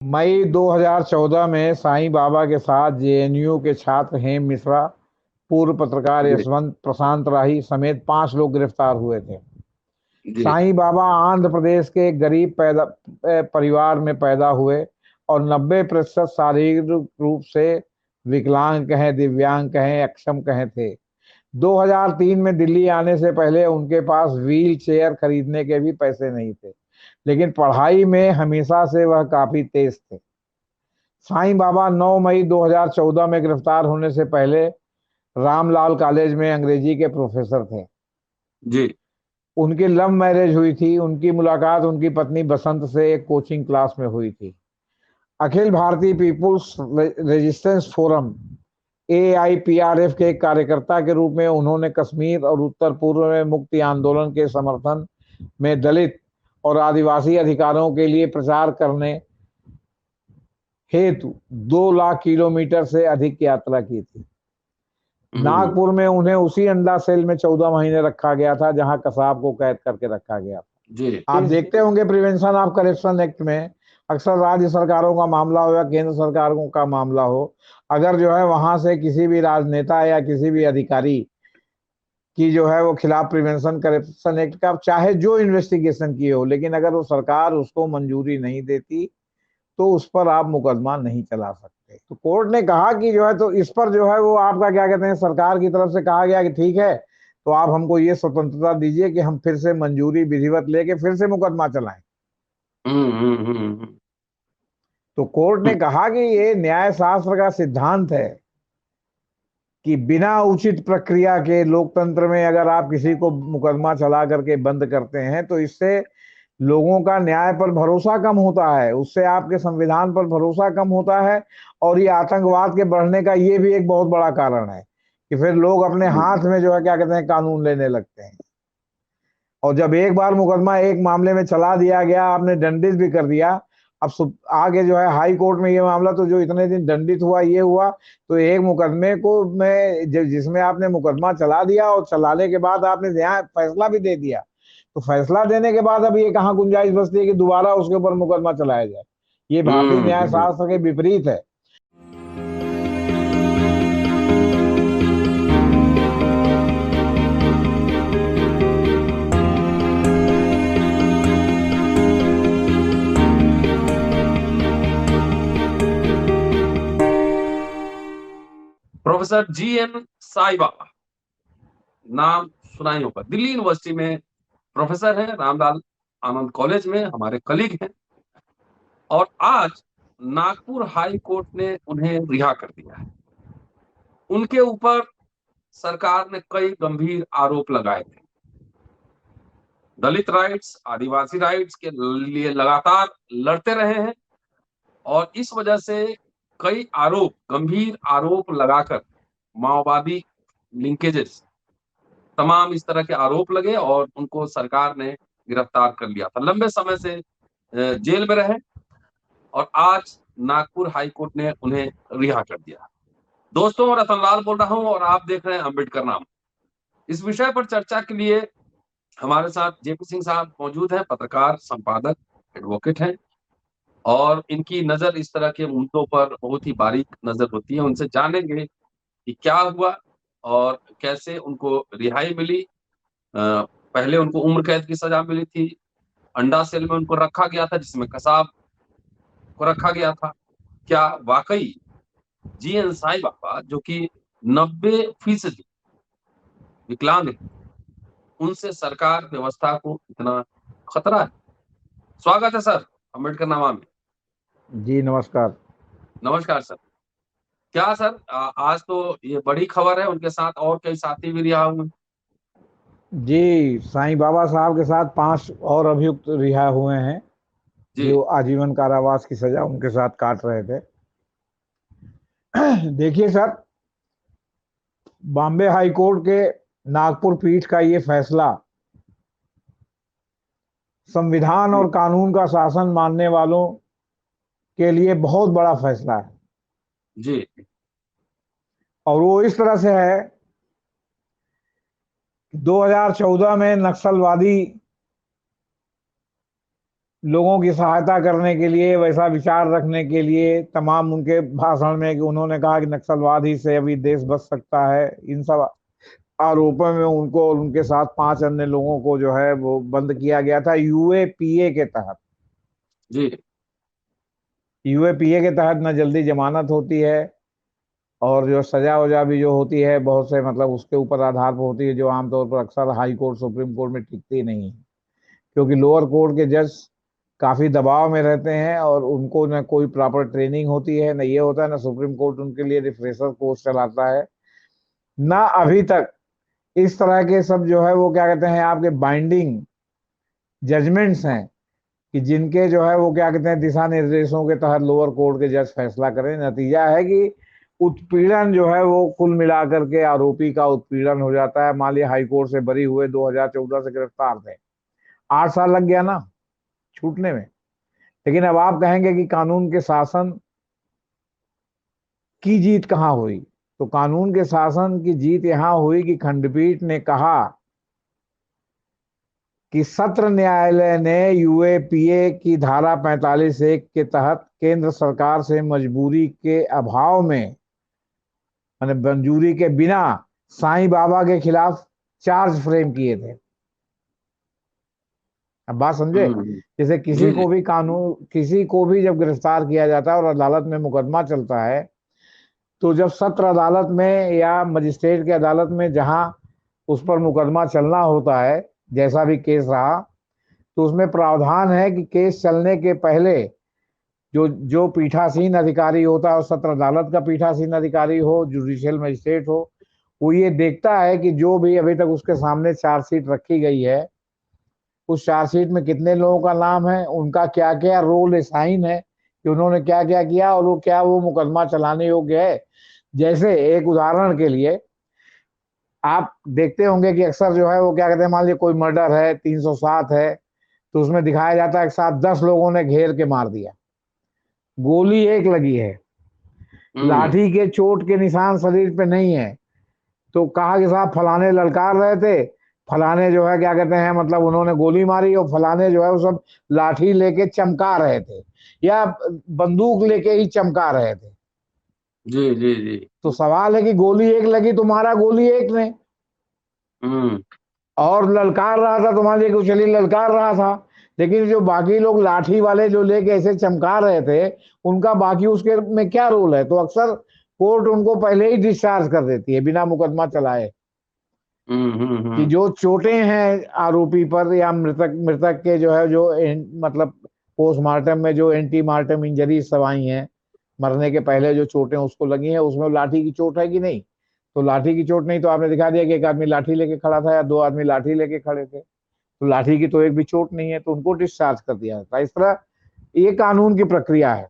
मई 2014 में साईं बाबा के साथ जेएनयू के छात्र हेम मिश्रा, पूर्व पत्रकार जी यशवंत प्रशांत राही समेत 5 लोग गिरफ्तार हुए थे। जी साईं बाबा आंध्र प्रदेश के एक गरीब परिवार में पैदा हुए और 90% शारीरिक रूप से विकलांग कहें, दिव्यांग कहें, अक्षम कहें थे। 2003 में दिल्ली आने से पहले उनके पास व्हील चेयर खरीदने के भी पैसे नहीं थे, लेकिन पढ़ाई में हमेशा से वह काफी तेज थे। साईं बाबा 9 मई 2014 में गिरफ्तार होने से पहले रामलाल कॉलेज में अंग्रेजी के प्रोफेसर थे। जी उनकी लव मैरिज हुई थी। उनकी मुलाकात उनकी पत्नी बसंत से एक कोचिंग क्लास में हुई थी। Akhil Bharatiya people's resistance forum AIPRF के एक कार्यकर्ता के रूप में उन्होंने कश्मीर और उत्तर पूर्व में मुक्ति आंदोलन के समर्थन में दलित और आदिवासी अधिकारों के लिए प्रचार करने हेतु 2 लाख किलोमीटर से अधिक की यात्रा की थी। हम्म, नागपुर में उन्हें उसी अंडा सेल में 14 महीने रखा गया था जहां कसाब को कैद करके रखा गया जी था। आप देखते होंगे प्रिवेंशन ऑफ करप्शन एक्ट में अक्सर राज्य सरकारों का मामला हो या केंद्र सरकारों का मामला हो, अगर जो है वहां से किसी भी राजनेता या किसी भी अधिकारी की जो है वो खिलाफ प्रिवेंशन करप्शन एक्ट का चाहे जो इन्वेस्टिगेशन की हो, लेकिन अगर वो सरकार उसको मंजूरी नहीं देती तो उस पर आप मुकदमा नहीं चला सकते। तो कोर्ट ने कहा कि जो है तो इस पर जो है वो आपका क्या कहते हैं, सरकार की तरफ से कहा गया कि ठीक है, तो आप हमको ये स्वतंत्रता दीजिए कि हम फिर से मंजूरी विधिवत लेके फिर से मुकदमा चलाएं। हम्म हम्म हम्म हम्म, तो कोर्ट ने कहा कि ये न्याय शास्त्र का सिद्धांत है कि बिना उचित प्रक्रिया के लोकतंत्र में अगर आप किसी को मुकदमा चला करके बंद करते हैं तो इससे लोगों का न्याय पर भरोसा कम होता है, उससे आपके संविधान पर भरोसा कम होता है। और ये आतंकवाद के बढ़ने का ये भी एक बहुत बड़ा कारण है कि फिर लोग अपने हाथ में जो है क्या कहते हैं कानून लेने लगते हैं। और जब एक बार मुकदमा एक मामले में चला दिया गया, आपने दंडित भी कर दिया, अब आगे जो है हाई कोर्ट में ये मामला तो जो इतने दिन दंडित हुआ ये हुआ, तो एक मुकदमे को में जिसमें आपने मुकदमा चला दिया और चलाने के बाद आपने न्याय फैसला भी दे दिया, तो फैसला देने के बाद अब ये कहाँ गुंजाइश बचती है कि दोबारा उसके ऊपर मुकदमा चलाया जाए। ये भारतीय न्याय हम्म। शास्त्र के विपरीत है। प्रोफेसर GN साई बाबा, नाम सुना ही होगा। दिल्ली यूनिवर्सिटी में प्रोफेसर हैं, रामलाल आनंद कॉलेज में हमारे कलीग हैं। और आज नागपुर हाई कोर्ट ने उन्हें रिहा कर दिया है। उनके ऊपर सरकार ने कई गंभीर आरोप लगाए थे। दलित राइट्स, आदिवासी राइट्स के लिए लगातार लड़ते रहे हैं और इस वजह से कई आरोप, गंभीर आरोप लगाकर माओवादी लिंकेजेस, तमाम इस तरह के आरोप लगे और उनको सरकार ने गिरफ्तार कर लिया था। लंबे समय से जेल में रहे और आज नागपुर हाई कोर्ट ने उन्हें रिहा कर दिया। दोस्तों, रतनलाल बोल रहा हूं और आप देख रहे हैं अम्बेडकर नाम। इस विषय पर चर्चा के लिए हमारे साथ JP सिंह साहब मौजूद हैं, पत्रकार, संपादक, एडवोकेट हैं और इनकी नजर इस तरह के मुद्दों पर बहुत ही बारीक नजर होती है। उनसे जानेंगे कि क्या हुआ और कैसे उनको रिहाई मिली। पहले उनको उम्र कैद की सजा मिली थी, अंडा सेल में उनको रखा गया था जिसमें कसाब को रखा गया था। क्या वाकई GN साई बाबा, जो कि 90% विकलांग है, उनसे सरकार व्यवस्था को इतना खतरा है? स्वागत है सर अम्बेडकर नामा में। जी नमस्कार। नमस्कार सर। क्या सर, आज तो ये बड़ी खबर है, उनके साथ और कई साथी भी रिहा हुए। जी, साईं बाबा साहब के साथ 5 और अभियुक्त रिहा हुए हैं जी जो आजीवन कारावास की सजा उनके साथ काट रहे थे। देखिए सर, बॉम्बे हाई कोर्ट के नागपुर पीठ का ये फैसला संविधान जी और कानून का शासन मानने वालों के लिए बहुत बड़ा फैसला है। जी और वो इस तरह से है, 2014 में नक्सलवादी लोगों की सहायता करने के लिए, वैसा विचार रखने के लिए, तमाम उनके भाषण में कि उन्होंने कहा कि नक्सलवाद ही से अभी देश बच सकता है, इन सब आरोपों में उनको और उनके साथ 5 अन्य लोगों को जो है वो बंद किया गया था यूएपीए के तहत। जी। यूएपीए के तहत न जल्दी जमानत होती है, और जो सजा वजा भी जो होती है बहुत से मतलब उसके ऊपर आधार पर होती है, जो आमतौर पर अक्सर हाई कोर्ट सुप्रीम कोर्ट में टिकती नहीं है, क्योंकि लोअर कोर्ट के जज काफी दबाव में रहते हैं और उनको न कोई प्रॉपर ट्रेनिंग होती है, न ये होता है, न सुप्रीम कोर्ट उनके लिए रिफ्रेशर कोर्स चलाता है, ना अभी तक इस तरह के सब जो है वो क्या कहते हैं आपके बाइंडिंग जजमेंट्स हैं कि जिनके जो है वो क्या कहते हैं दिशा निर्देशों के तहत लोअर कोर्ट के जज फैसला करें। नतीजा है कि उत्पीड़न जो है वो कुल मिलाकर के आरोपी का उत्पीड़न हो जाता है। मान लिया हाई कोर्ट से बरी हुए, 2014 से गिरफ्तार थे, 8 साल लग गया ना छूटने में। लेकिन अब आप कहेंगे कि कानून के शासन की जीत कहां हुई, तो कानून के शासन की जीत यहां हुई कि खंडपीठ ने कहा कि सत्र न्यायालय ने यूएपीए की धारा 45(1) के तहत केंद्र सरकार से मजबूरी के अभाव में, माने मंजूरी के बिना, साईं बाबा के खिलाफ चार्ज फ्रेम किए थे। अब बात समझे? हम्म। जैसे जी जी। किसी को भी जब गिरफ्तार किया जाता है और अदालत में मुकदमा चलता है, तो जब सत्र अदालत में या मजिस्ट्रेट की अदालत में जहां उस पर मुकदमा चलना होता है, जैसा भी केस रहा, तो उसमें प्रावधान है कि केस चलने के पहले जो जो पीठासीन अधिकारी होता है, और सत्र अदालत का पीठासीन अधिकारी हो, जुडिशियल मजिस्ट्रेट हो, वो ये देखता है कि जो भी अभी तक उसके सामने चार्जशीट रखी गई है, उस चार्जशीट में कितने लोगों का नाम है, उनका क्या क्या रोल असाइन है, कि उन्होंने क्या क्या किया और वो मुकदमा चलाने योग्य है। जैसे एक उदाहरण के लिए आप देखते होंगे कि अक्सर जो है वो क्या कहते हैं, मान लीजिए कोई मर्डर है, 307 है, तो उसमें दिखाया जाता है कि साथ 10 लोगों ने घेर के मार दिया, गोली एक लगी है, हम्म। लाठी के चोट के निशान शरीर पे नहीं है, तो कहा कि साहब फलाने ललकार रहे थे, फलाने जो है क्या कहते हैं मतलब उन्होंने गोली मारी, और फलाने जो है वो सब लाठी लेके चमका रहे थे या बंदूक लेके ही चमका रहे थे। जी जी जी। तो सवाल है कि गोली एक लगी, तुम्हारा गोली एक ने, हम्म और ललकार रहा था, तुम्हारे लिए चलिए ललकार रहा था, लेकिन जो बाकी लोग लाठी वाले जो लेके ऐसे चमका रहे थे, उनका बाकी उसके में क्या रोल है? तो अक्सर कोर्ट उनको पहले ही डिस्चार्ज कर देती है बिना मुकदमा चलाए, कि हम्म। जो चोटें हैं आरोपी पर या मृतक मृतक के जो है जो मतलब पोस्टमार्टम में जो एंटीमार्टम इंजरी सब आई हैं, मरने के पहले जो चोटें उसको लगी हैं, उसमें लाठी की चोट है कि नहीं? तो लाठी की चोट नहीं, तो आपने दिखा दिया कि एक आदमी लाठी लेके खड़ा था या 2 आदमी लाठी लेके खड़े थे, तो लाठी की तो एक भी चोट नहीं है, तो उनको डिस्चार्ज कर दिया जाता है। इस तरह ये कानून की प्रक्रिया है।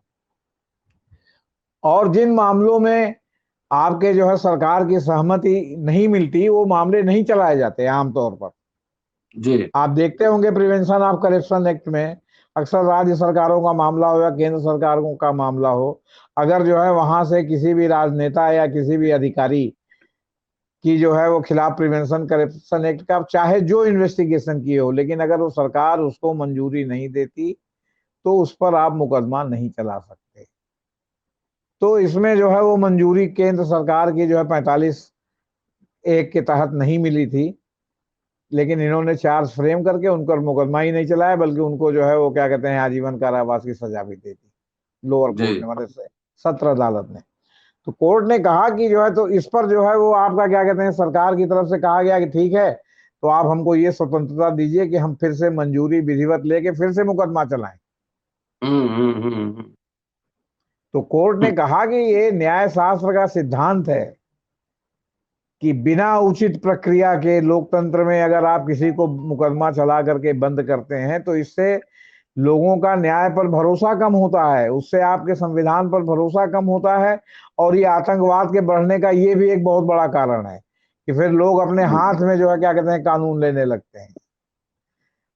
और जिन मामलों में आपके जो है सरकार की सहमति नहीं मिलती, वो मामले नहीं चलाए जाते आमतौर पर। जी। आप देखते होंगे प्रिवेंशन ऑफ करप्शन एक्ट में अक्सर राज्य सरकारों का मामला हो या केंद्र सरकारों का मामला हो, अगर जो है वहां से किसी भी राजनेता या किसी भी अधिकारी की जो है वो खिलाफ प्रिवेंशन करप्शन एक्ट का चाहे जो इन्वेस्टिगेशन किए हो, लेकिन अगर वो सरकार उसको मंजूरी नहीं देती, तो उस पर आप मुकदमा नहीं चला सकते। तो इसमें जो है वो मंजूरी केंद्र सरकार की जो है 45(1) के तहत नहीं मिली थी, लेकिन इन्होंने चार्ज फ्रेम करके उन पर मुकदमा ही नहीं चलाया, बल्कि उनको जो है वो क्या कहते हैं आजीवन कारावास की सजा भी दे दी लोअर जी। कोर्ट ने, मतलब से सत्र अदालत ने। तो कोर्ट ने कहा कि जो है तो इस पर जो है वो आपका क्या कहते हैं सरकार की तरफ से कहा गया कि ठीक है, तो आप हमको ये स्वतंत्रता दीजिए कि हम फिर से मंजूरी विधिवत लेके फिर से मुकदमा चलाएं। हम्म। तो कोर्ट ने कहा कि ये न्याय शास्त्र का सिद्धांत है कि बिना उचित प्रक्रिया के लोकतंत्र में अगर आप किसी को मुकदमा चला करके बंद करते हैं, तो इससे लोगों का न्याय पर भरोसा कम होता है, उससे आपके संविधान पर भरोसा कम होता है, और ये आतंकवाद के बढ़ने का ये भी एक बहुत बड़ा कारण है कि फिर लोग अपने हाथ में जो है क्या कहते हैं कानून लेने लगते हैं।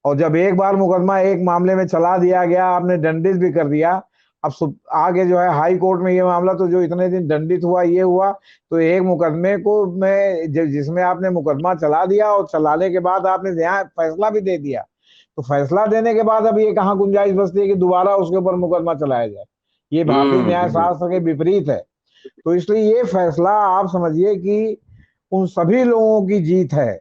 और जब एक बार मुकदमा एक मामले में चला दिया गया, आपने दंडित भी कर दिया, अब आगे जो है हाई कोर्ट में ये मामला तो जो इतने दिन दंडित हुआ ये हुआ, तो एक मुकदमे को में जिसमें आपने मुकदमा चला दिया और चलाने के बाद आपने न्याय फैसला भी दे दिया, तो फैसला देने के बाद अब ये कहाँ गुंजाइश बचती है कि दोबारा उसके ऊपर मुकदमा चलाया जाए। ये भारतीय न्याय हम्म। शास्त्र के विपरीत है। तो इसलिए ये फैसला आप समझिए कि उन सभी लोगों की जीत है,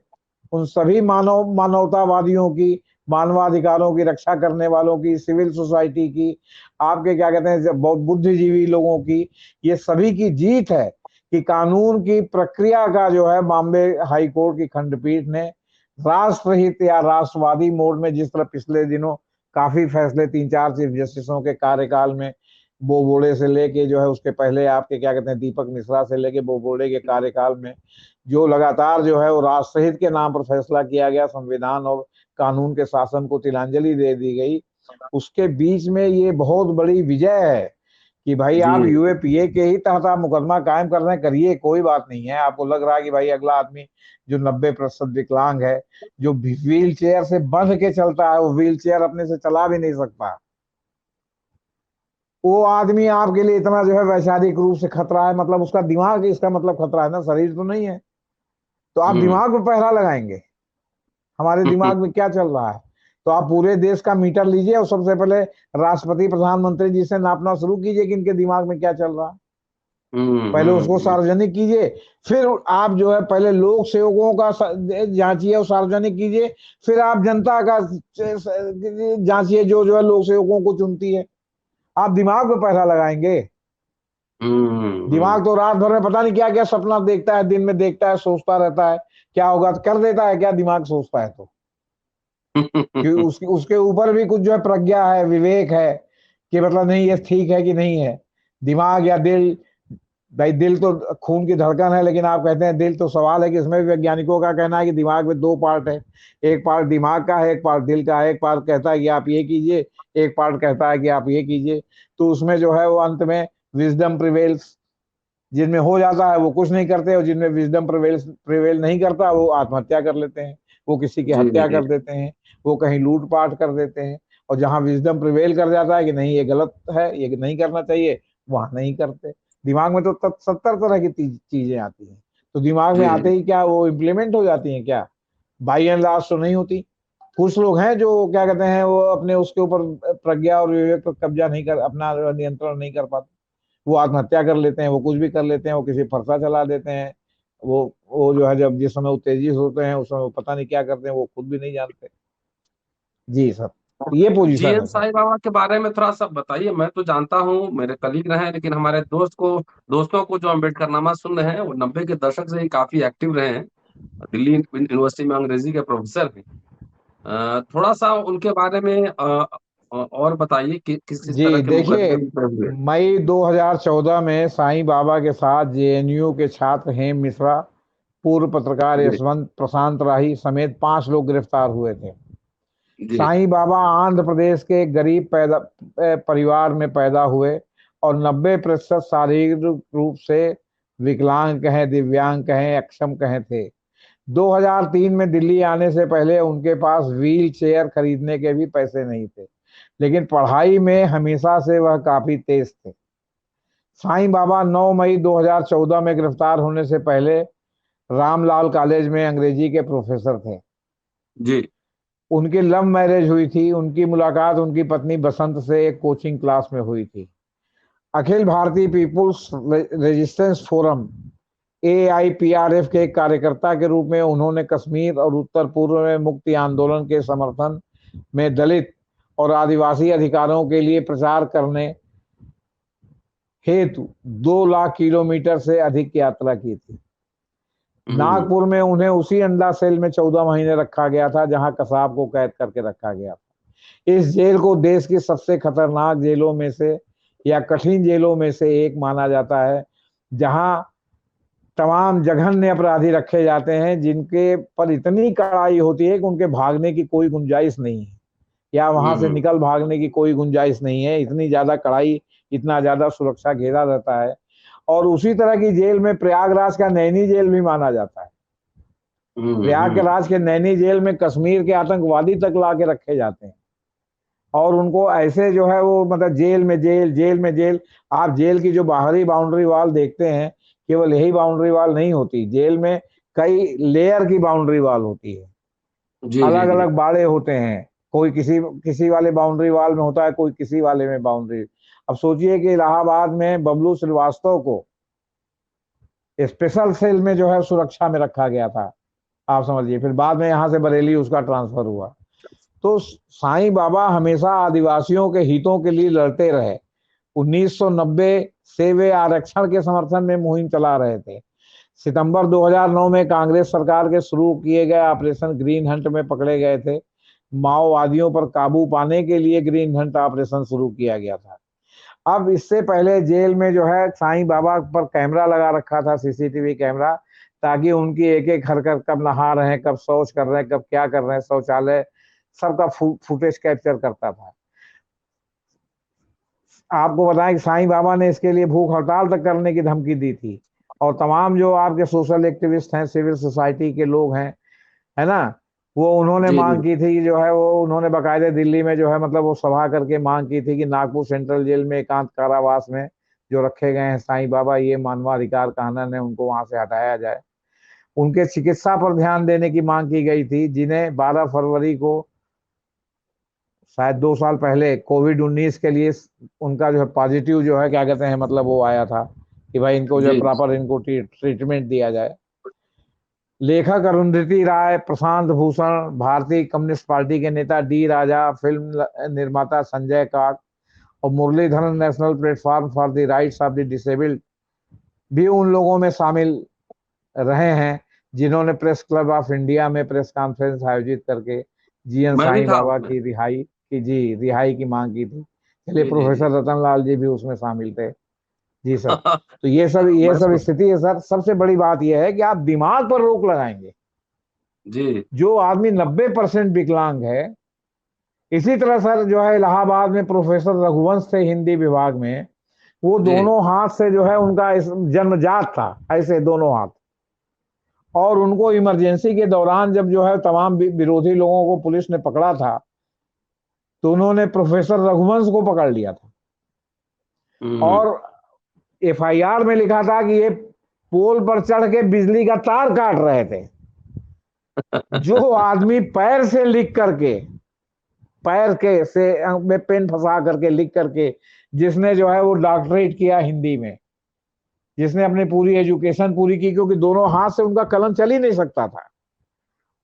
उन सभी मानवतावादियों की, मानवाधिकारों की रक्षा करने वालों की, सिविल सोसाइटी की, आपके क्या कहते हैं बहुत बुद्धिजीवी लोगों की, ये सभी की जीत है कि कानून की प्रक्रिया का जो है बॉम्बे हाई कोर्ट की खंडपीठ ने राष्ट्रहित या राष्ट्रवादी मोड में, जिस तरह पिछले दिनों काफी फैसले 3-4 चीफ जस्टिसों के कार्यकाल में, बोबड़े से लेके जो है उसके पहले आपके क्या कहते हैं दीपक मिश्रा से लेके बोबड़े के कार्यकाल में जो लगातार जो है वो राष्ट्रहित के नाम पर फैसला किया गया, संविधान और कानून के शासन को तिलांजलि दे दी गई, उसके बीच में ये बहुत बड़ी विजय है कि भाई जी आप यूएपीए के ही तहत आप मुकदमा कायम कर रहे हैं, करिए, कोई बात नहीं है। आपको लग रहा है कि भाई अगला आदमी जो 90% विकलांग है, जो व्हील चेयर से बंध के चलता है, वो व्हील चेयर अपने से चला भी नहीं सकता, वो आदमी आपके लिए इतना जो है वैचारिक रूप से खतरा है, मतलब उसका दिमाग इसका मतलब खतरा है ना, शरीर तो नहीं है। तो आप हम्म। दिमाग पे पहरा लगाएंगे, हमारे दिमाग में क्या चल रहा है। तो आप पूरे देश का मीटर लीजिए और सबसे पहले राष्ट्रपति प्रधानमंत्री जी से नापना शुरू कीजिए कि इनके दिमाग में क्या चल रहा है। पहले उसको हम्म। सार्वजनिक कीजिए, फिर आप जो है पहले लोक सेवकों का जांचिए और सार्वजनिक कीजिए, फिर आप जनता का जांचिए जो है लोक सेवकों को चुनती है। आप दिमाग पे पहरा लगाएंगे। दिमाग तो रात भर में पता नहीं क्या क्या सपना देखता है, दिन में देखता है, सोचता रहता है, क्या होगा तो कर देता है, क्या दिमाग सोचता है तो कि उसके ऊपर भी कुछ जो है प्रज्ञा है, विवेक है कि मतलब नहीं ये ठीक है कि नहीं है। दिमाग या दिल, भाई दिल तो खून की धड़कन है, लेकिन आप कहते हैं दिल, तो सवाल है कि इसमें भी वैज्ञानिकों का कहना है कि दिमाग में 2 पार्ट है, एक पार्ट दिमाग का है, एक पार्ट दिल का है, एक पार्ट कहता है कि आप ये कीजिए, एक पार्ट कहता है कि आप ये कीजिए। तो उसमें जो है वो अंत में विजडम प्रिवेल्स, जिनमें हो जाता है वो कुछ नहीं करते, और जिनमें विजडम प्रिवेल नहीं करता वो आत्महत्या कर लेते हैं, वो किसी की जी हत्या जी। कर देते हैं, वो कहीं लूटपाट कर देते हैं। और जहां विजडम प्रिवेल कर जाता है कि नहीं ये गलत है, ये नहीं करना चाहिए, वहां नहीं करते। दिमाग में तो 70 तरह की चीजें आती हैं, तो दिमाग में जी आते जी। ही क्या वो इम्प्लीमेंट हो जाती हैं क्या? बाई एंड लार्ज तो नहीं होती। कुछ लोग हैं जो क्या कहते हैं वो अपने उसके ऊपर प्रज्ञा और विवेक पर कब्जा नहीं कर, अपना नियंत्रण नहीं कर पाते, वो आत्महत्या कर लेते हैं, वो कुछ भी कर लेते हैं, वो किसी फरसा चला देते हैं, वो जो है जब जिस समय उत्तेजित होते हैं उस समय वो पता नहीं क्या करते हैं, वो खुद भी नहीं जानते। जी सर, तो ये पोजीशन जीएन है सर। साईं बाबा के बारे में थोड़ा सा बताइए। मैं तो जानता हूँ, मेरे कलीग रहे हैं, लेकिन हमारे दोस्तों को जो अम्बेडकर नामा सुन रहे हैं, वो 90 के दशक से ही काफी एक्टिव रहे हैं। दिल्ली यूनिवर्सिटी में अंग्रेजी के प्रोफेसर हैं। थोड़ा सा उनके बारे में और बताइए कि किस किस तरह जी के देखिए, मुकदमे उन पर हुए। मई 2014 में साईं बाबा के साथ जेएनयू के छात्र हेम मिश्रा, पूर्व पत्रकार जी यशवंत प्रशांत राही समेत 5 लोग गिरफ्तार हुए थे। जी। साईं बाबा आंध्र प्रदेश के एक गरीब परिवार में पैदा हुए और 90% शारीरिक रूप से विकलांग कहें, दिव्यांग कहें, अक्षम कहें थे। 2003 में दिल्ली आने से पहले उनके पास व्हील चेयर खरीदने के भी पैसे नहीं थे, लेकिन पढ़ाई में हमेशा से वह काफी तेज थे। साईं बाबा 9 मई 2014 में गिरफ्तार होने से पहले रामलाल कॉलेज में अंग्रेजी के प्रोफेसर थे। जी उनकी लव मैरिज हुई थी। उनकी मुलाकात उनकी पत्नी बसंत से एक कोचिंग क्लास में हुई थी। Akhil Bharatiya people's resistance forum AIPRF के एक कार्यकर्ता के रूप में उन्होंने कश्मीर और उत्तर पूर्व में मुक्ति आंदोलन के समर्थन में दलित और आदिवासी अधिकारों के लिए प्रचार करने हेतु 2 लाख किलोमीटर से अधिक यात्रा की थी। हम्म। नागपुर में उन्हें उसी अंडा सेल में 14 महीने रखा गया था जहां कसाब को कैद करके रखा गया था। इस जेल को देश की सबसे खतरनाक जेलों में से या कठिन जेलों में से एक माना जाता है, जहां तमाम जघन्य अपराधी रखे जाते हैं जिनके पर इतनी कड़ाई होती है कि उनके भागने की कोई गुंजाइश नहीं है, या वहां से हम्म। निकल भागने की कोई गुंजाइश नहीं है। इतनी ज्यादा कड़ाई, इतना ज्यादा सुरक्षा घेरा रहता है। और उसी तरह की जेल में प्रयागराज का नैनी जेल भी माना जाता है। हम्म। प्रयागराज के नैनी जेल में कश्मीर के आतंकवादी तक ला के रखे जाते हैं, और उनको ऐसे जो है वो मतलब जेल में जेल, जेल में जेल। आप जेल की जो बाहरी बाउंड्री वॉल देखते हैं, केवल यही बाउंड्री वॉल नहीं होती, जेल में कई लेयर की बाउंड्री वॉल होती है, जी जी अलग जी। अलग बाड़े होते हैं। कोई किसी किसी वाले बाउंड्री वाल में होता है, कोई किसी वाले में बाउंड्री। अब सोचिए कि इलाहाबाद में बबलू श्रीवास्तव को स्पेशल सेल में जो है सुरक्षा में रखा गया था, आप समझिए। फिर बाद में यहां से बरेली उसका ट्रांसफर हुआ। तो साईं बाबा हमेशा आदिवासियों के हितों के लिए लड़ते रहे। 1990 से वे आरक्षण के समर्थन में मुहिम चला रहे थे। सितंबर 2009 में कांग्रेस सरकार के शुरू किए गए ऑपरेशन ग्रीन हंट में पकड़े गए थे। माओवादियों पर काबू पाने के लिए ग्रीन हंट ऑपरेशन शुरू किया गया था। अब इससे पहले जेल में जो है साईं बाबा पर कैमरा लगा रखा था, सीसीटीवी कैमरा, ताकि उनकी एक एक हरकत, कब नहा रहे हैं, कब शौच कर रहे हैं, कब क्या कर रहे हैं, शौचालय, सबका फुटेज कैप्चर करता था। आपको बताएं कि साईं बाबा ने इसके लिए भूख हड़ताल तक करने की धमकी दी थी। और तमाम जो आपके सोशल एक्टिविस्ट हैं, सिविल सोसाइटी के लोग हैं, है ना, वो उन्होंने जी मांग जी की थी कि जो है वो उन्होंने बाकायदे दिल्ली में जो है मतलब वो सभा करके मांग की थी कि नागपुर सेंट्रल जेल में एकांत कारावास में जो रखे गए हैं साईं बाबा, ये मानवाधिकार कानून है, उनको वहां से हटाया जाए। उनके चिकित्सा पर ध्यान देने की मांग की गई थी, जिन्हें 12 फरवरी को, शायद 2 साल पहले, कोविड-19 के लिए उनका जो है पॉजिटिव जो है क्या कहते हैं मतलब वो आया था कि भाई इनको जो है जी प्रॉपर इनको ट्रीटमेंट दिया जाए। लेखक अरुंधति राय, प्रशांत भूषण, भारतीय कम्युनिस्ट पार्टी के नेता डी राजा, फिल्म निर्माता संजय काक और Muralidharan national platform for the rights of the disabled भी उन लोगों में शामिल रहे हैं जिन्होंने प्रेस क्लब ऑफ इंडिया में प्रेस कॉन्फ्रेंस आयोजित करके जीएन मैं भी साईं था बाबा उसमें। की रिहाई की मांग की थी। चलिए, जी जी प्रोफेसर जी रतनलाल जी भी उसमें शामिल थे। जी सर। तो ये मैं सब सुन स्थिति है सर। सबसे बड़ी बात यह है कि आप दिमाग पर रोक लगाएंगे। जी जो आदमी 90% विकलांग है, इसी तरह सर जो है इलाहाबाद में प्रोफेसर रघुवंश थे हिंदी विभाग में, वो जी दोनों हाथ से जो है उनका जन्मजात था, ऐसे दोनों हाथ। और उनको इमरजेंसी के दौरान जब जो है तमाम विरोधी लोगों को पुलिस ने पकड़ा था, तो उन्होंने प्रोफेसर रघुवंश को पकड़ लिया था। हम्म और एफआईआर में लिखा था कि ये पोल पर चढ़ के बिजली का तार काट रहे थे। जो आदमी पैर से लिख करके, पैर के से में पेन फंसा करके लिख करके, जिसने जो है वो डॉक्टरेट किया हिंदी में, जिसने अपनी पूरी एजुकेशन पूरी की, क्योंकि दोनों हाथ से उनका कलम चल ही नहीं सकता था,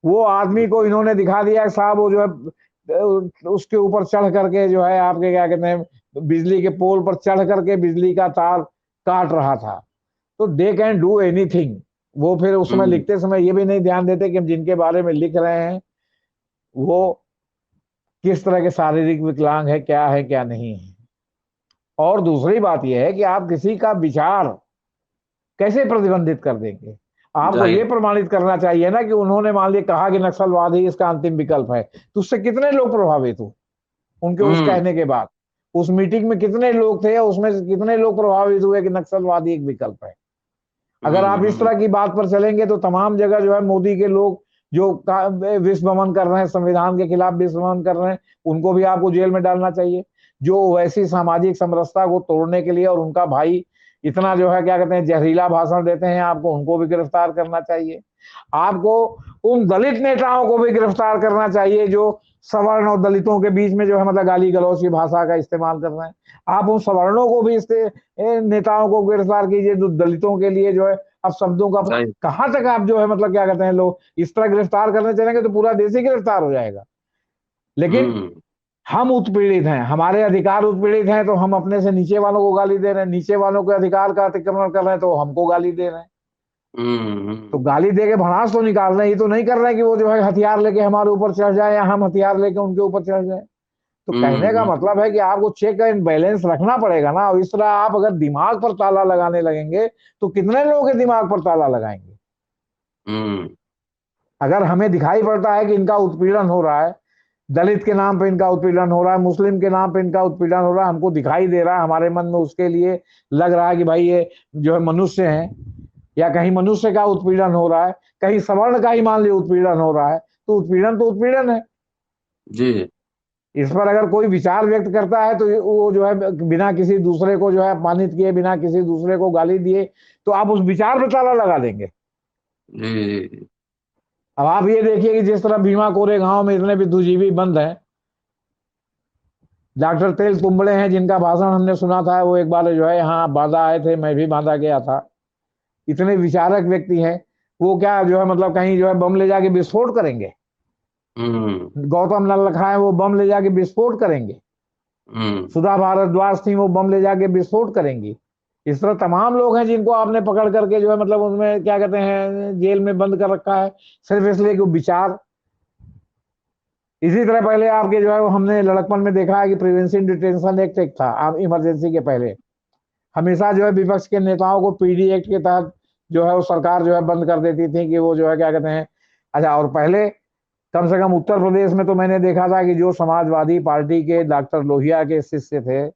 वो आदमी को इन्होंने दिखा दिया कि साहब वो जो है उसके ऊपर चढ़ करके जो है आपके क्या कहते हैं बिजली के पोल पर चढ़ करके बिजली का तार काट रहा था। तो दे कैन डू एनीथिंग। वो फिर उसमें हम्म लिखते समय ये भी नहीं ध्यान देते कि हम जिनके बारे में लिख रहे हैं वो किस तरह के शारीरिक विकलांग है, क्या नहीं है। और दूसरी बात यह है कि आप किसी का विचार कैसे प्रतिबंधित कर देंगे। आपको ये जाहिर प्रमाणित करना चाहिए ना कि उन्होंने मान लिया कहा कि नक्सलवाद ही इसका अंतिम विकल्प है, तो उससे कितने लोग प्रभावित हुए उनके उस हम्म कहने के बाद। उस मीटिंग में कितने लोग थे, उसमें से कितने लोग प्रभावित हुए कि नक्सलवाद ही एक विकल्प है। अगर आप इस हम्म तरह की बात पर चलेंगे तो तमाम जगह जो है मोदी के लोग जो विश्वमन कर रहे हैं, संविधान के खिलाफ विश्वमन कर रहे हैं, उनको भी आपको जेल में डालना चाहिए। जो वैसी सामाजिक समरसता को तोड़ने के लिए और उनका भाई इतना जो है क्या कहते हैं जहरीला भाषण देते हैं आपको, उनको भी गिरफ्तार करना चाहिए। आपको उन दलित नेताओं को भी गिरफ्तार करना चाहिए जो सवर्ण और दलितों के बीच में जो है मतलब गाली गलौज की भाषा का इस्तेमाल कर रहे हैं। आप उन सवर्णों को भी नेताओं को गिरफ्तार कीजिए जो दलितों के लिए जो है अब शब्दों का जाहिर कहां तक आप जो है मतलब क्या कहते हैं लोग इस तरह गिरफ्तार करने चलेंगे तो पूरा देश ही गिरफ्तार हो जाएगा। लेकिन हम्म हम उत्पीड़ित हैं, हमारे अधिकार उत्पीड़ित हैं, तो हम अपने से नीचे वालों को गाली दे रहे हैं, नीचे वालों के अधिकार का अतिक्रमण कर रहे हैं तो हमको गाली दे रहे हैं। तो हम्म। गाली दे के भड़ास तो निकाल रहे हैं, ये तो नहीं कर रहे हैं कि वो जो है हथियार लेके हमारे ऊपर चढ़ जाए या हम हथियार लेके उनके ऊपर चढ़ जाए। तो कहने का हम्म। मतलब है कि आपको चेक एंड बैलेंस रखना पड़ेगा ना। और इस तरह आप अगर दिमाग पर ताला लगाने लगेंगे तो कितने लोगों के दिमाग पर ताला लगाएंगे। हम्म। अगर हमें दिखाई पड़ता है कि इनका उत्पीड़न हो रहा है, दलित के नाम पे इनका उत्पीड़न हो रहा है, मुस्लिम के नाम पे इनका उत्पीड़न हो रहा है, हमको दिखाई दे रहा है, हमारे मन में उसके लिए लग रहा है कि भाई ये जो है मनुष्य है, या कहीं मनुष्य का उत्पीड़न हो रहा है, कहीं सवर्ण का ही मान लिया उत्पीड़न हो रहा है, तो उत्पीड़न है। जी इस पर अगर कोई विचार व्यक्त करता है तो वो जो है बिना किसी दूसरे को जो है अपमानित किए, बिना किसी दूसरे को गाली दिए, तो आप उस विचार पर ताला लगा देंगे। जी अब आप ये देखिए कि जिस तरह भीमा कोरे गांव में इतने बुद्धिजीवी बंद हैं, डॉक्टर तेल तुम्बड़े हैं जिनका भाषण हमने सुना था, वो एक बार जो है यहाँ बांदा आए थे, मैं भी बांदा गया था। इतने विचारक व्यक्ति हैं, वो क्या जो है मतलब कहीं जो है बम ले जाके विस्फोट करेंगे? गौतम नवलखा है, वो बम ले जाके विस्फोट करेंगे? सुधा भारद्वाज थी, वो बम ले जाके विस्फोट करेंगी? इस तरह तमाम लोग हैं जिनको आपने पकड़ करके जो है मतलब उनमें क्या कहते हैं जेल में बंद कर रखा है, सिर्फ इसलिए कि विचार। इसी तरह पहले आपके जो है वो हमने लड़कपन में देखा है कि प्रिवेंशन डिटेंशन एक्ट एक था इमरजेंसी के पहले। हमेशा जो है विपक्ष के नेताओं को पीडी एक्ट के तहत जो है वो सरकार जो है बंद कर देती थी कि वो जो है क्या कहते हैं। अच्छा, और पहले कम से कम उत्तर प्रदेश में तो मैंने देखा था कि जो समाजवादी पार्टी के डॉक्टर लोहिया के शिष्य थे,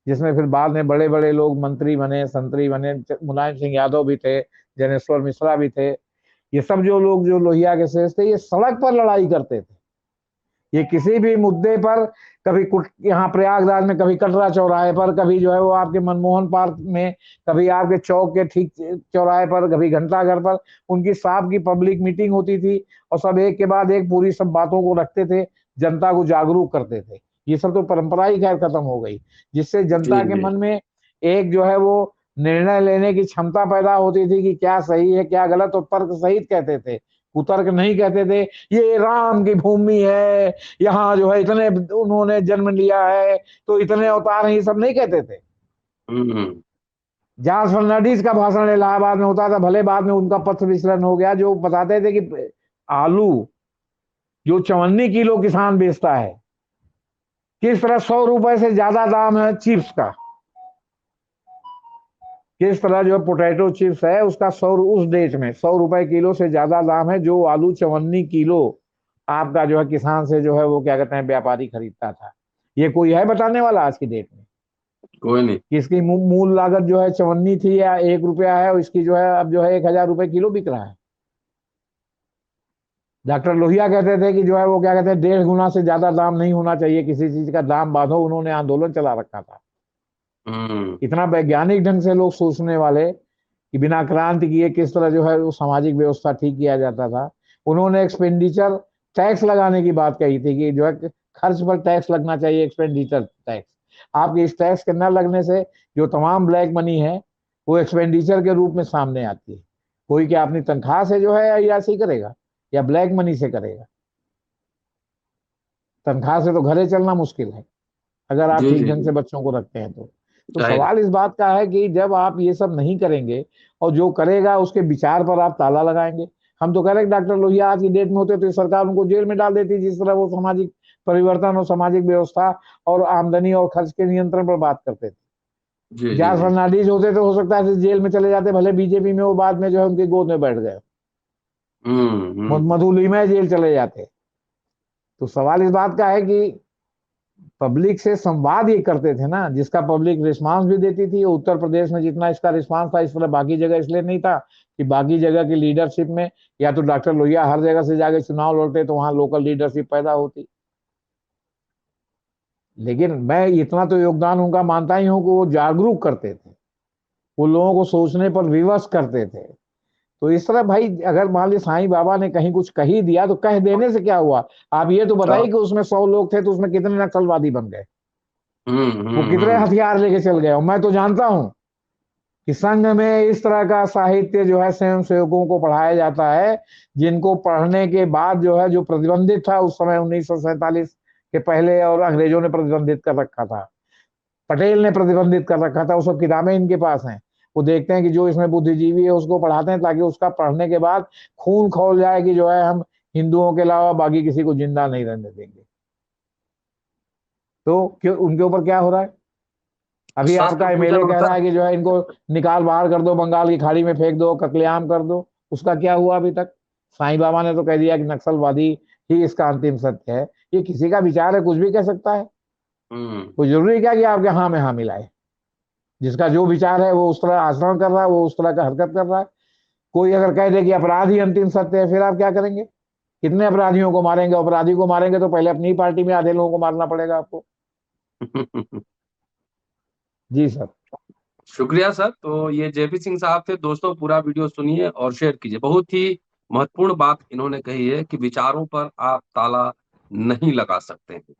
जिसमें फिर बाद में बड़े बड़े लोग मंत्री बने, संतरी बने, मुलायम सिंह यादव भी थे, जनेश्वर मिश्रा भी थे, ये सब जो लोग जो लोहिया के शिष्य थे, ये सड़क पर लड़ाई करते थे। ये किसी भी मुद्दे पर, कभी यहाँ प्रयागराज में, कभी कटरा चौराहे पर, कभी जो है वो आपके मनमोहन पार्क में, कभी आपके चौक के ठीक चौराहे पर, कभी घंटाघर पर, उनकी साहब की पब्लिक मीटिंग होती थी और सब एक के बाद एक पूरी सब बातों को रखते थे, जनता को जागरूक करते थे। ये सब तो परंपरा ही खैर खत्म हो गई, जिससे जनता जी के जी। मन में एक जो है वो निर्णय लेने की क्षमता पैदा होती थी कि क्या सही है क्या गलत, और तर्क सहित कहते थे, कुतर्क नहीं कहते थे। ये राम की भूमि है, यहाँ जो है इतने उन्होंने जन्म लिया है तो इतने अवतार हैं, ये सब नहीं कहते थे। जॉर्ज फर्नांडिस का भाषण इलाहाबाद में होता था, भले बाद में उनका पथ विचलन हो गया, जो बताते थे कि आलू जो 54 किलो किसान बेचता है, किस तरह 100 रुपए से ज्यादा दाम है चिप्स का, किस तरह जो पोटैटो चिप्स है उसका 100 उस डेट में 100 रुपए किलो से ज्यादा दाम है, जो आलू 54 किलो आपका जो है किसान से जो है वो क्या कहते हैं व्यापारी खरीदता था। ये कोई है बताने वाला आज की डेट में कोई नहीं। कि इसकी मूल लागत जो है 54 थी या 1 रुपया है, और इसकी जो है अब जो है 1000 रुपए किलो बिक रहा है। डॉक्टर लोहिया कहते थे कि जो है वो क्या कहते हैं 1.5 गुना से ज्यादा दाम नहीं होना चाहिए किसी चीज का, दाम बांधो। उन्होंने आंदोलन चला रखा था। इतना वैज्ञानिक ढंग से लोग सोचने वाले कि बिना क्रांति किए किस तरह जो है वो सामाजिक व्यवस्था ठीक किया जाता था। उन्होंने एक्सपेंडिचर टैक्स लगाने की बात कही थी कि जो है खर्च पर टैक्स लगना चाहिए, एक्सपेंडिचर टैक्स। आपके इस टैक्स के न लगने से जो तमाम ब्लैक मनी है वो एक्सपेंडिचर के रूप में सामने आती है। कोई क्या अपनी तनख्वाह से जो है ऐसे ही करेगा या ब्लैक मनी से करेगा? तनख्वाह से तो घरे चलना मुश्किल है अगर आप जी ठीक जी ढंग जी। से बच्चों को रखते हैं तो जाहिर है। सवाल इस बात का है कि जब आप ये सब नहीं करेंगे और जो करेगा उसके विचार पर आप ताला लगाएंगे। हम तो कह रहे हैं डॉक्टर लोहिया आज की डेट में होते तो सरकार उनको जेल में डाल देती, जिस तरह वो सामाजिक परिवर्तन और सामाजिक व्यवस्था और आमदनी और खर्च के नियंत्रण पर बात करते थे। जी जी जॉर्ज जी। फर्नांडिस होते तो हो सकता है जेल में चले जाते, भले बीजेपी में वो बाद में जो है उनकी गोद में बैठ गए, हम्म। मधुलिमा जेल चले जाते। तो सवाल इस बात का है कि पब्लिक से संवाद ये करते थे ना, जिसका पब्लिक रिस्पांस भी देती थी। उत्तर प्रदेश में जितना इसका रिस्पांस था इस तरह बाकी जगह इसलिए नहीं था कि बाकी जगह की लीडरशिप में या तो डॉक्टर लोहिया हर जगह से जाके चुनाव लड़ते तो वहां लोकल लीडरशिप पैदा होती। लेकिन मैं इतना तो योगदान उनका मानता ही हूं कि वो जागरूक करते थे, वो लोगों को सोचने पर विवश करते थे। तो इस तरह भाई अगर मान ली साईं बाबा ने कहीं कुछ कही दिया तो कह देने से क्या हुआ? आप ये तो बताइए कि उसमें 100 लोग थे तो उसमें कितने नक्सलवादी बन गए, वो कितने हम्म। हथियार लेके चल गए? और मैं तो जानता हूं कि संघ में इस तरह का साहित्य जो है स्वयं सेवकों को पढ़ाया जाता है, जिनको पढ़ने के बाद जो है जो प्रतिबंधित था उस समय 1947 के पहले, और अंग्रेजों ने प्रतिबंधित कर रखा था, पटेल ने प्रतिबंधित कर रखा था, वो सब किताबें इनके पास हैं। वो देखते हैं कि जो इसमें बुद्धिजीवी है उसको पढ़ाते हैं ताकि उसका पढ़ने के बाद खून खौल जाए कि जो है हम हिंदुओं के अलावा बाकी किसी को जिंदा नहीं रहने देंगे। तो क्यों उनके ऊपर क्या हो रहा है? अभी शस्त्र आपका पूजन एमएलए कह होता रहा है। है कि जो है इनको निकाल बाहर कर दो, बंगाल की खाड़ी में फेंक दो, कत्लेआम कर दो। उसका क्या हुआ अभी तक? साईं बाबा ने तो कह दिया कि नक्सलवादी ही इसका अंतिम सत्य है। ये किसी का विचार है, कुछ भी कह सकता है। हम्म। कोई जरूरी क्या कि आपके हाँ में हाँ मिलाए? जिसका जो विचार है वो उस तरह आचरण कर रहा है, वो उस तरह का हरकत कर रहा है। कोई अगर कह दे कि अपराध ही अंतिम सत्य है, फिर आप क्या करेंगे? कितने अपराधियों को मारेंगे? अपराधी को मारेंगे तो पहले अपनी पार्टी में आधे लोगों को मारना पड़ेगा आपको। जी सर। शुक्रिया सर। तो ये जेपी सिंह साहब थे दोस्तों। पूरा वीडियो सुनिए और शेयर कीजिए। बहुत ही महत्वपूर्ण बात इन्होंने कही है कि विचारों पर आप ताला नहीं लगा सकते हैं।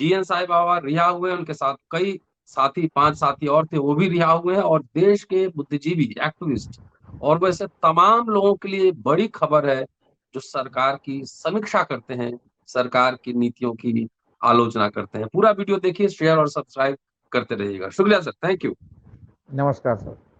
जीएन साई बाबा रिहा हुए, उनके साथ कई साथी, 5 साथी और थे, वो भी रिहा हुए हैं। और देश के बुद्धिजीवी, एक्टिविस्ट और वैसे तमाम लोगों के लिए बड़ी खबर है, जो सरकार की समीक्षा करते हैं, सरकार की नीतियों की आलोचना करते हैं। पूरा वीडियो देखिए, शेयर और सब्सक्राइब करते रहिएगा। शुक्रिया सर, थैंक यू। नमस्कार सर।